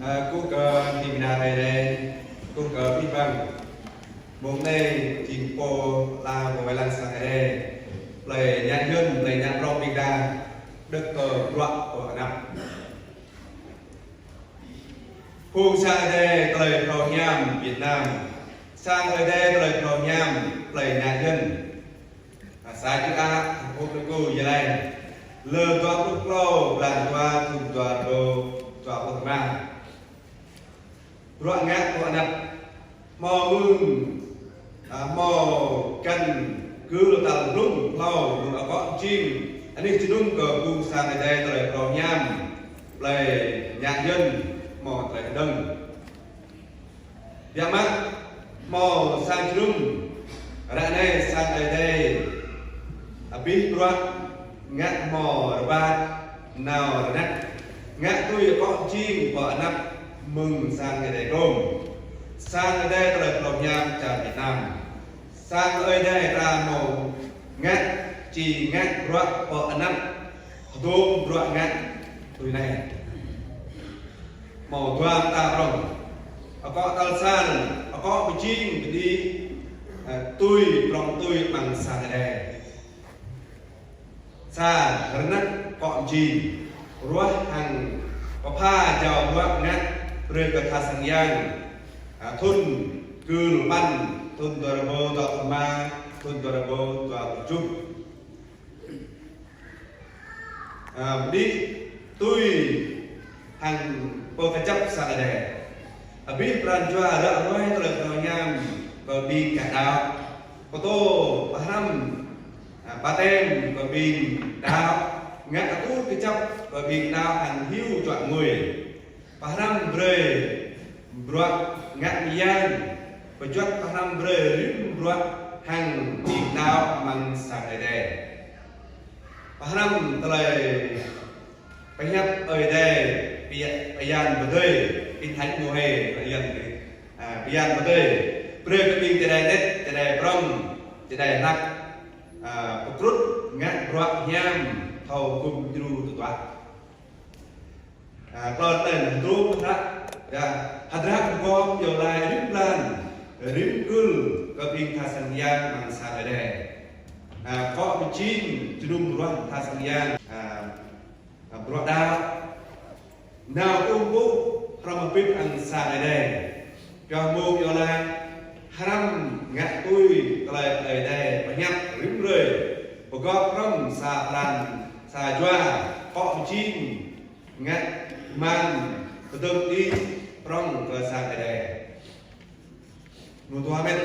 Cú cờ thì mình làm này đây, cú cờ biết bằng bốn đây chính cô là của bài làm sáng đây, lời nhạc nhân, lời nhạc rong bình đa, đức cờ loạn của năm. Hùng sang đây lời cầu nham Việt Nam, sang ở đây lời cầu nham lời nhạc nhân, sai chữ A, hùng được cô như này, lơ toa lúc lâu làm toa thùng toa đồ toa bậc ma. Ruộng ngát của nắp mò mương mò canh cứ tàu rung lâu ở con chim anh ấy chỉ đúng cờ cung sang này đây lời cầu nham lời nhạc dân mò lời đông dạ mắt mò sang chỉ đúng ra đây sang đây biết ruộng ngát mò ba nào nát ngát tôi ở con chim vợ nắp mừng sang ngày đại rôm sang ở đây là cầu nham chào Việt Nam sang ở đây ra màu ngắt chỉ ngắt ruộng vợ năm tôm ruộng ngắt tuổi này màu toan ta rồng có tao san có bị chim đi tôi rong tôi bằng sang ở đây xa rất nát cọm chim ruộng hàng có pha chào ruộng ngắtเรื่องกระทาสัญญาณทุนคือปั้นทุนตัวระบบต่อมาทุนตัวระบบต่อจุดดิตุยหันโปรกระจับสังเดชบิปรันจัวระร้อยตระตัวยามก็บินกระดาโคโต้ปะฮัมปะเต็มก็บินดาวงะตู้กระจับก็บินดาวหันหิ้วจวดงวยPaham bre bruak ngat yang pejuat paham bre rim bruak hang jing nao mang sang đây paham telai paham ở đây pian betul pintai muhe pian pian betul bre keping tidak net tidak prom tidak nak pekrut ngat bruak nyam thau kum juru tuat còn tên rùm hadrak gom yo lai rim plan rim gul kaping thasanyan mang sa ade ko bicin judum ruan thasanyan broda now umbu ramapip ang sa ade kamu yo lai haram ngat tui kalai ade banyak rim re bogok ram sa plan sa jwa ko bicin ngat mang betul di prong ke sang ada nutu amet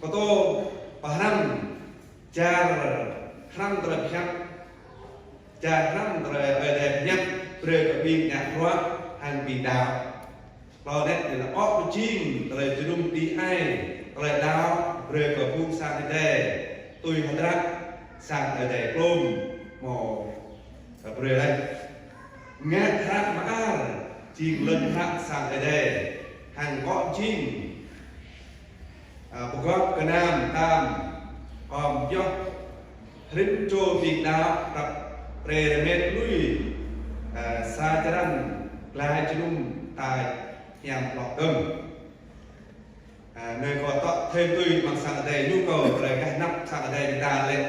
koto paham jar haram terhadap jar haram terhadap berbing nak ruak hang bidau kalau net adalah ok kucing terhadap jenum di ai terhadap dau berbung sang ada tui hadrak sang ada belum mau berbelai ngát hát mã chìm lên hát sang ở đây hàng gọn chim bộ góp cơ nam tam hòm dốc rít trô việt đạo tập rề mệt lui xa cha đăng lai chung tài nhằm lọc tâm nơi có tọa thêm tôi bằng sang ở đây nhu cầu lời cái nắp sang ở đây ta lên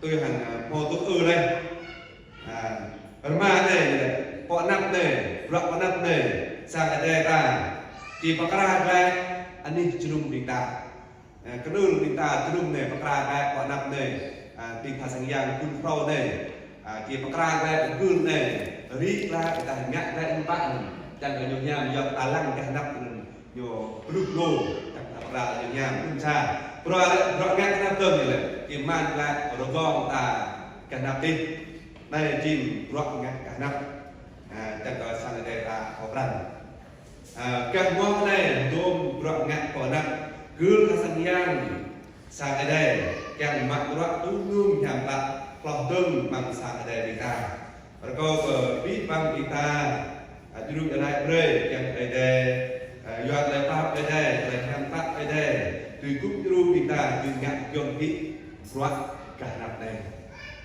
tôi hàng mô tốt đây mà này bọn nắp này rộng bọn nắp này sang ở đây ta chỉ bắt ra về anh đi chụp bình ta cái đường bình ta chụp này bắt ra về bọn nắp này bình thà sang giang cung pro này chỉ bắt ra về gương này rít ra người ta ngắt ra những bạn chẳng có nhiều nhà nhiều ta lăng cái nắp nhiều lúc lô chẳng bắt ra nhiều nhà cũng xa rồi ngắt cái nắp tôm này chỉ mang lại ở gom ta cái nắp đi đây chim rock ngắt cả năm chẳng có sang đây là khó khăn các món này tôm rock ngắt của năm cứ là sang giang sang đây càng mặc rock tú nương nhằm lại lòng tương bằng sang đây người ta và có biết bằng người ta dulu ở đây rơi chẳng ở đây dọn lại pháp ở đây lại tham pháp ở đây tùy cúc dulu người ta tùy ngắt dọn cái rock cả năm này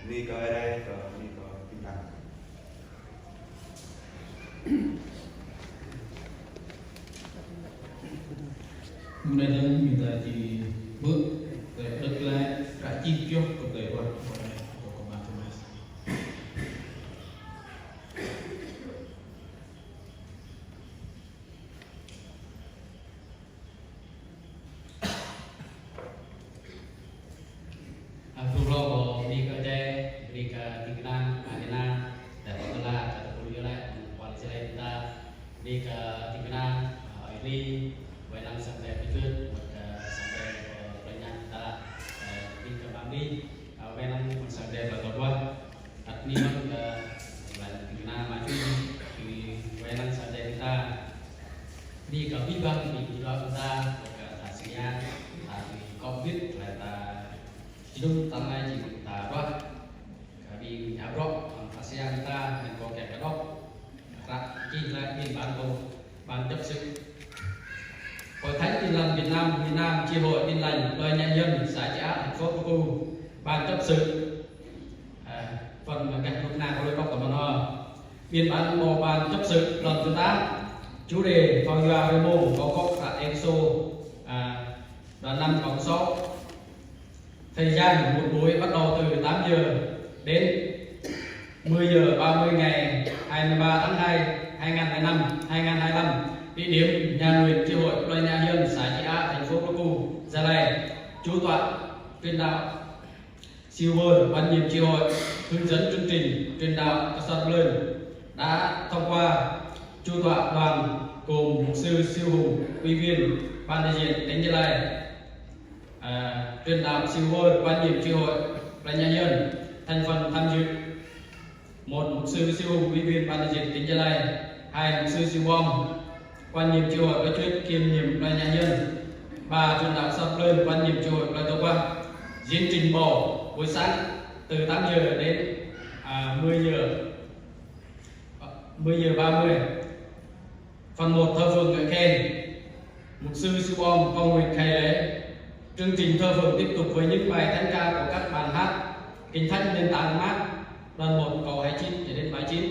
ni có ở đây có ni có Kemudian minta di bước đất lại cả chi tiêu của đời của bạn Thomas. Aku di kerja di tinggalan Adina dan telah kata kuliah lah kualitas kita di tinggalan ini wenang sampai pikir sampai banyak kita di kami wenang sampai berapa artinya tinggalan maju di wenang sampai kita di kami bang di kita ke Asia di COVID kita hidup tanah kita roh kami nyabrok Asia kita dan có kẻ cái đó chỉ là biên bản của ban chấp sự Hội Thánh Tin lành Việt Nam chi hội Tin lành Lời Nhân dân xã Chả thành phố Pleiku ban chấp sự phần các lúc nào có lời bóc của nó biên bản của ban chấp sự lần thứ 8 chủ đề phong doa remo có cốc tại EXO đoạn 5 cộng 6 thời gian một buổi bắt đầu từ 8 giờ đến 10 giờ 30 ngày 23 tháng 2 2025 địa điểm nhà nguyện chi hội Loài Nhà Hiên xã Chị Á thành phố Pleiku Gia Lai chủ tọa truyền đạo Silver ban nhiệm chi hội hướng dẫn chương trình truyền đạo các sát lên đã thông qua chủ tọa đoàn gồm mục sư Siêu Hùng ủy viên ban đại diện tỉnh Gia Lai truyền đạo Silver ban nhiệm chi hội Loài Nhà Hiên thành phần tham dự một mục sư Siêu Hùng ủy viên ban đại diện tỉnh Gia Lai, hai mục sư Siêu Bom quan nhiệm chi hội có chuyên kiêm nhiệm Loài Nhà Nhân, ba truyền đạo Sắp Lên quan nhiệm chi hội Loài Tô Quang. Diễn trình bầu buổi sáng từ 8 giờ đến 10 giờ 30. Phần 1 thờ phượng ngợi khen, mục sư Siêu Bom cầu nguyện khai lễ. Chương trình thờ phượng tiếp tục với những bài thánh ca của các bài hát Kinh Thánh nền tảng mát đoạn 1 câu 29 cho đến 39.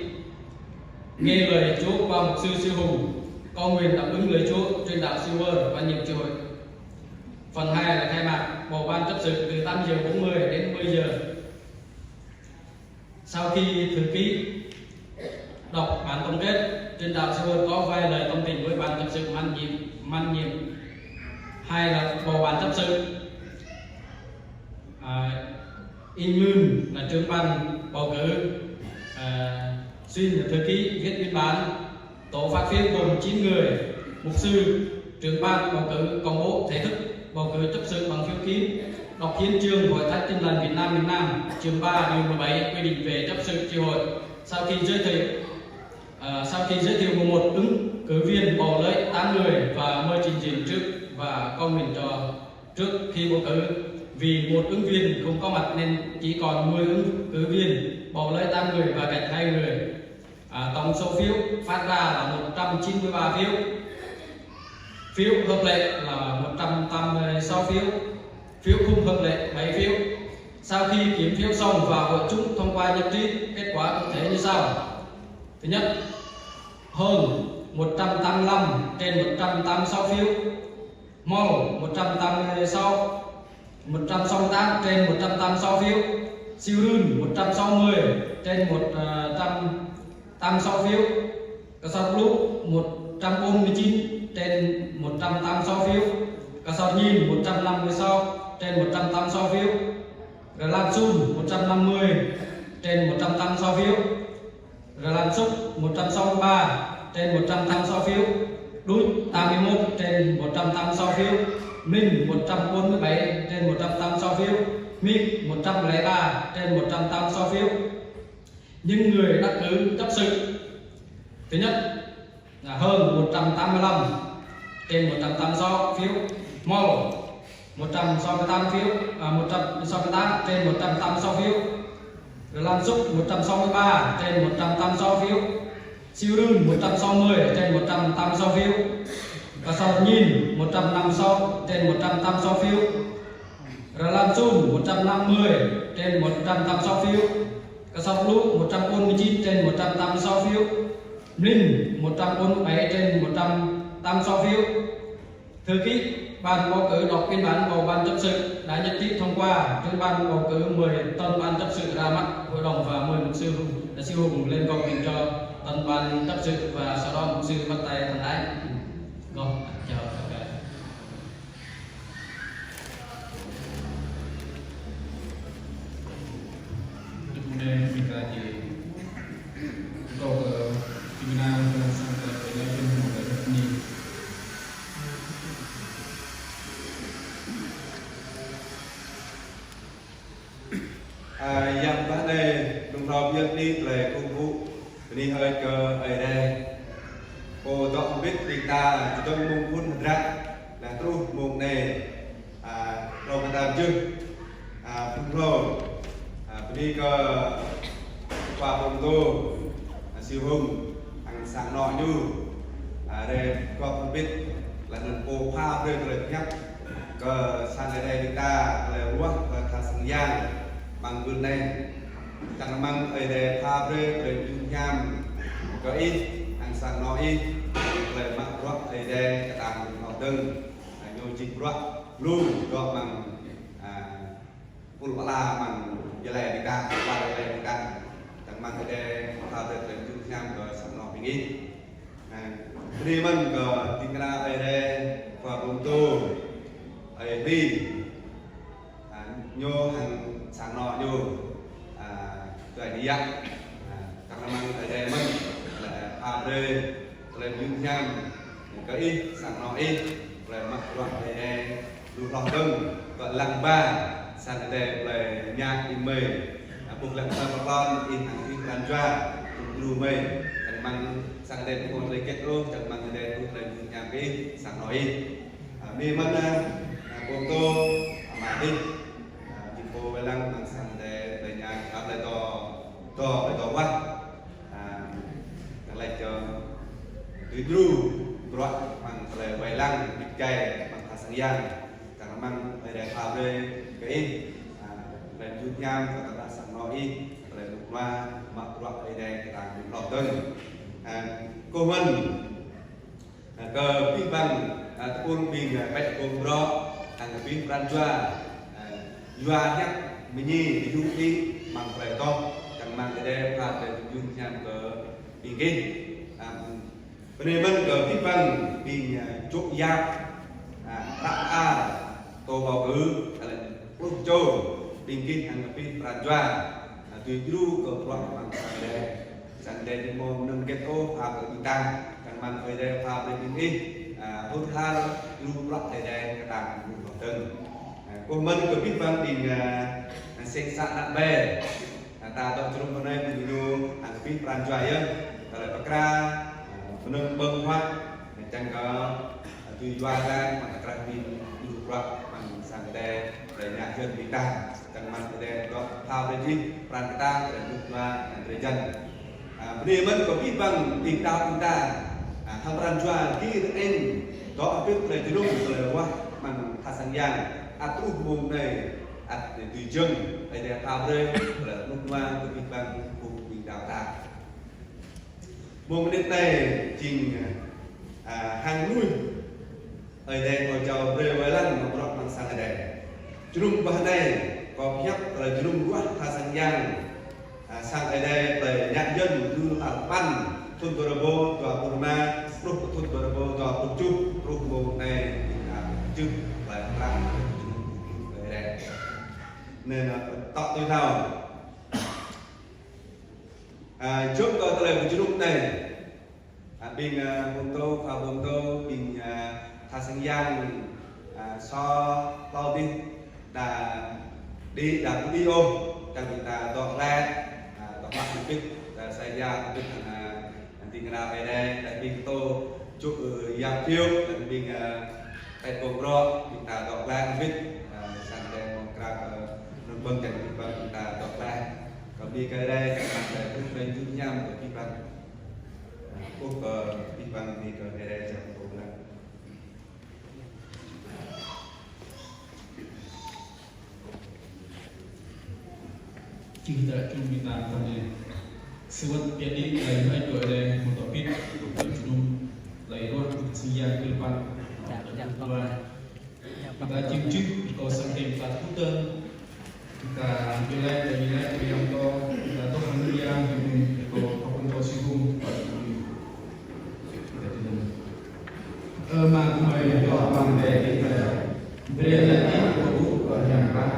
Nghe lời Chúa qua mục sư Siêu Hùng, cầu nguyện đáp ứng lời Chúa truyền đạo Silver và nhiệm chi hội. Phần 2 là khai mạc bầu ban chấp sự từ 8 giờ 40 đến 10 giờ. Sau khi thư ký đọc bản tổng kết, truyền đạo Silver có vài lời thông tin với ban chấp sự man nhiệm. Hai là bầu ban chấp sự. In Moon là trưởng ban bầu cử, Xuyên là thư ký viết biên bản, tổ phát phiếu gồm 9 người, mục sư, trưởng ban bầu cử công bố thể thức bầu cử chấp sự bằng phiếu kín, đọc hiến chương Hội Thánh Tin lành Việt Nam chương 3 điều 17 quy định về chấp sự chi hội. Sau khi giới thiệu 11 ứng cử viên bầu lấy 8 người và mời trình diễn trước và cầu nguyện cho trước khi bầu cử. Vì một ứng viên không có mặt nên chỉ còn 10 ứng cử viên bầu lấy 8 người và gạch 2 người. Tổng số phiếu phát ra là 193 phiếu. Phiếu hợp lệ là 186 phiếu. Phiếu không hợp lệ 7 phiếu. Sau khi kiểm phiếu xong và hội chúng thông qua nhất trí, kết quả cụ thể như sau. Thứ nhất, hơn 185 trên 186 phiếu. Mol 168 trên 186 phiếu. Siêu Run 160 trên 186 phiếu. Cà sọt Blue 149 trên 186 phiếu. Cà sọt Nhìn 156 trên 186 phiếu. Gà Lan Sun 150 trên 186 phiếu. Gà Lan Súc 163 trên 186 phiếu. Đút 81 trên 186 phiếu. Minh 147 trên 186 phiếu. Mic 103 trên 186 phiếu. Những người đắc cử chấp sự, thứ nhất là hơn 185 trên 186 phiếu. Mol 168 phiếu, 168 trên 186 phiếu. Lan Súc 163 trên 186 phiếu. Siêu Run 160 trên 186 phiếu. Cà sọt Nhìn 156 trên 186 phiếu. Lan Sun 150 trên 186 phiếu. Cà sọt Blue 149 trên 186 phiếu. Ninh 147 trên 186 phiếu. Thư ký ban bầu cử đọc biên bản bầu ban chấp sự đã nhất trí thông qua trên ban bầu cử 10 tân ban chấp sự ra mắt hội đồng và mời mục sư Hùng lên cầu nguyện cho tân ban chấp sự và sau đó mục sư bắt tay thân ái. Rồi, chào tất cả. Kemudian kita di untuk pimpinan sampai dengan ini. Yang bạn đây đồng thầu việc đi về công vụ đi hơi cờ ở đây cô dọn biết tình ta chỉ trong mông phun một rác là tru mông này rồi người ta chưa phun rồi đi cờ qua phòng tô siêu hùng ăn sáng nọ như đây có không biết là lần cô pha đây rồi nhắc cờ sang ở đây người ta là ruộng và thà sang giang bằng vườn này chẳng mang ở đây pha đây rồi chung nham có ít ăn sáng nọ ít rồi mặc ruộng ở đây tạm họ đơn nhiều chích ruộng luôn do bằng pulpala bằng jelek kita pulpala jelek kita chẳng mang ở đây pha đây rồi chung nham rồi sáng nọ mình ít đi mình có tin ra ở đây và vùng tô ở đi nhô hàng sáng nọ nhô rồi đi dắt các năm ở đây mình là pha đây lên những nham có ít sáng nọ ít rồi mặc đoạn ở đây đủ lòng đông gọi lăng ba sang ở đây là nhạc in mê buộc lăng ba con in hàng in lan ra đủ mê mang sang đây cũng lấy kết ước chẳng mang đây cũng lấy nhà cái sáng nói đi mất cô tô mà đi thì cô về lăng mang sang đây về nhà gặp lại to quá lại cho tùy tru rồi mang lại về lăng bị cày bằng thà sang giang chẳng mang về đây phá về cái về chút nhang và các sáng nói lại lúc qua mặc loại đây cái tàng cũng lọt đơn cô Vân cờ pin bằng quân bình bạch cùng rõ hàng pin Franjoa Joa nhắc mình nhì thì dung đi bằng phải to chẳng mang cái đây phạt để dung nhằm cờ pin kinh bên đây Vân cờ pin bằng pin chốt giáp tạ tô bào cứ quốc châu pin kinh hàng pin Franjoa tùy ru cờ loại bằng đây sang đây thì môn nâng kết ô phá của chúng ta càng mang về đây phá về những ít hốt tha lưu lọc để đây các bạn của từng cô mình có biết văn tình sinh sản nặng bè ta đọc trong hôm nay mình vô hàng biết bàn choài á là bác ra nâng bông hoa chẳng có tùy doa ra mà các bạn lưu lọc bằng sang đây để nhà dân chúng ta càng mang về đây có phá về gì bàn ta để lưu loa để dân Beri mình có biết bằng tình đạo chúng ta thằng Ran Chua kia được em đó biết lời từ lúc lời qua bằng thà sang giang atu mồm này để từ chân để thao đây là lúc qua có biết bằng cùng tình đạo ta mồm đến đây trình hàng nuôi ở đây có cho về với lần nó bọt bằng sang ở đây chung vào đây có nhắc là chung quá thà sang giang sang ở đây về nhạc dân như là pan thôn Tờ Bô và Bồn Ma lúc thôn Tờ Bô và Bồn Chu lúc một này chữ là làm ở đây nên là tạo tôi thao trước tôi lời của chữ lúc này bình Bồn Tô và Bồn Tô bình Thà Sang Giang so bao đi đã đi đã đi ôm trong người ta dọn ra các bạn biết saya biết nanti kena beda tapi kita cuk yang phiêu mình tại cùng ro kita đọc lại biết sang đây một cái nâng bâng cảnh chúng ta đọc lại còn đi cái đây các bạn sẽ cũng lên chung nhau của chúng ta quốc chúng ta đi cái đây chẳng cùng là Kita minta kami sewat jadi lain itu ada mutafid untuk junum lain ruh siang ke depan dua Kita cium-cium Kita saking empat puter Kita nilai yang to Kita to yang Kita apapun kau singgung Kita tidak Makumai to pandai kita Berlai kubu yang pak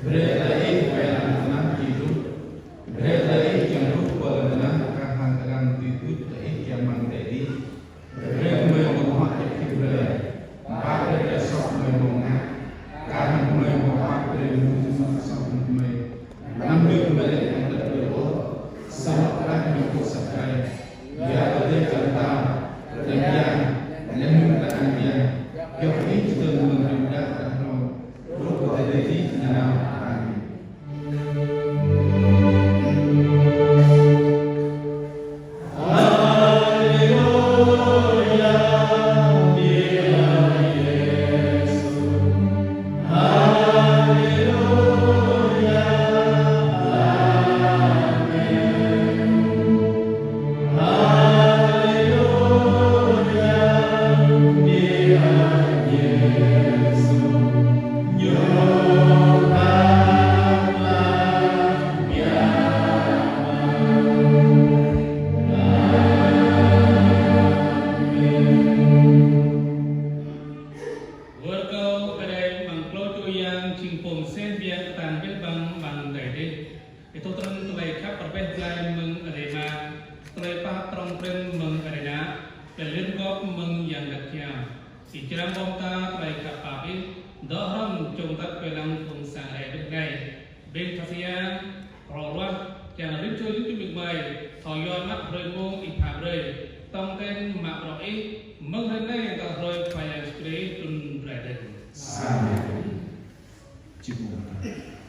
Berlai yang tanah hidup Berlai yang rupa tanah Kahan-kahan hidup yang mandiri Berlai memohon berlai Pada dasar memohon Kahan memohon Berlai sampai Ambil balik yang terlalu Setelah nyukup sakai Ya boleh kata Dan yang mengatakan dia Yang ini juga mengendak Kalau Rupa tadi Dalam kami Amin.